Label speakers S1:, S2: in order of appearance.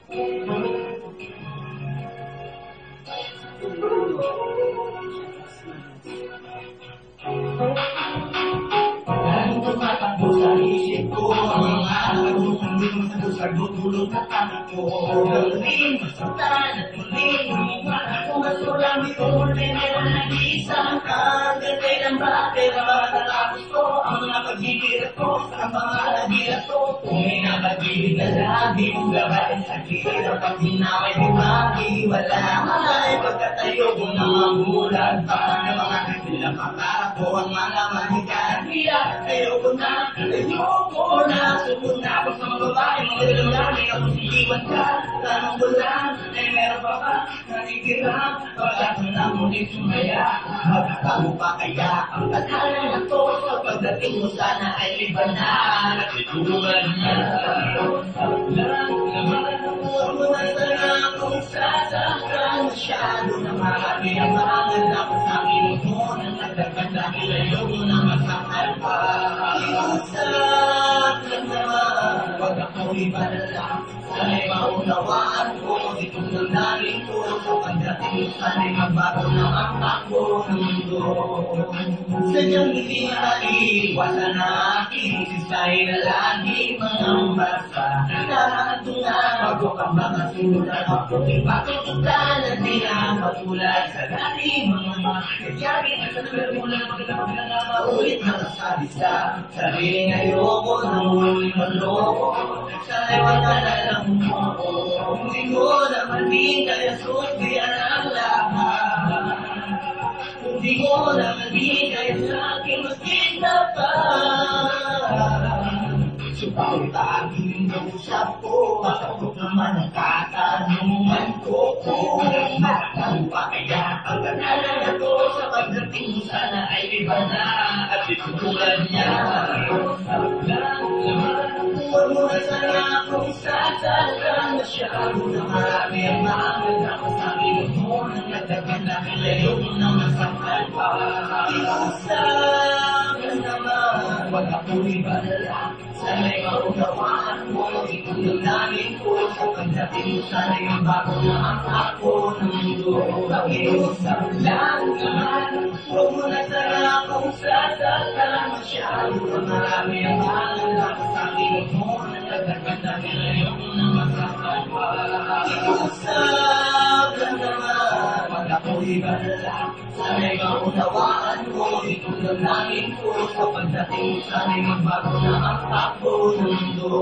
S1: Dahil tumatakbo sa isip ko ang mga pagmumuling sa gutulong na tanong ko. Galing, masaktan at muling kung gusto lang ito ulit meron na isang kagantay ng bakit ang mga talapos ko ang mga paghihirat ko sa mga nagirat ko. Kung may napaghilig na laging gabay sa hirap at hinamay di makiwala ay pagkatayo ko na magulat pa ng mga pinapangarap ko ang mga mahikahira. Ayoko na subok na ako sa mga babae mga lalaki ako siliwan ka tanong ko lang ay meron pa ba nakikiram pagkat na muli sumaya magkakago pa kaya ang tadhana na to sa pagdating mo sana ay libanan at itulungan niya lang naman huwag mo na sana kung sasaktan masyado na marami ang maangan ako sa akin mo na nagdagan dahil ayoko na masaktan pa iusap lang naman wag ako ipadala sana'y maunawaan ko itong nanggaling ko sa pagdating sana'y magbago na ang takbo ng mundo sadyang hindi maiwasan na aking sisay na lagi mangambasa nakatungan bago ka makasimulan ako ipatutukan at di na matulad sa dati mga kadyari at sa naglamulan magkakapag na maulit na nasabi sa sarili ayoko nang muling maloko sana'y wala na lang mo hindi mo naman din kaya sutian ang lahat hindi mo naman din kaya sa akin magkita pa subalit aking nausap ko ako naman ang katanungan ko kung matang pa kaya ang kanalan ako sa pagdating mo sana ay iba na at itutulad niya huwag mo na sana akong sasaktan masyado na marami ang maangal ako sa akin mo nang nagdagan dahil ayoko na masaktan pa iusap lang naman wag ako ibalala sana'y maunawaan mo itong nanggaling ko sa pagdating mo sana'y mabago na ang ako ng mundo pakiusap lang naman huwag mo na sana akong sasaktan masyado na marami ang maangal ako sa akin mo nang nagdagan dahil ayoko na masaktan pa iusap lang naman wag ako ibalala sana'y maunawaan mo itong nanggaling ko sa pagdating mo sana'y magbago na ang takbo ng mundo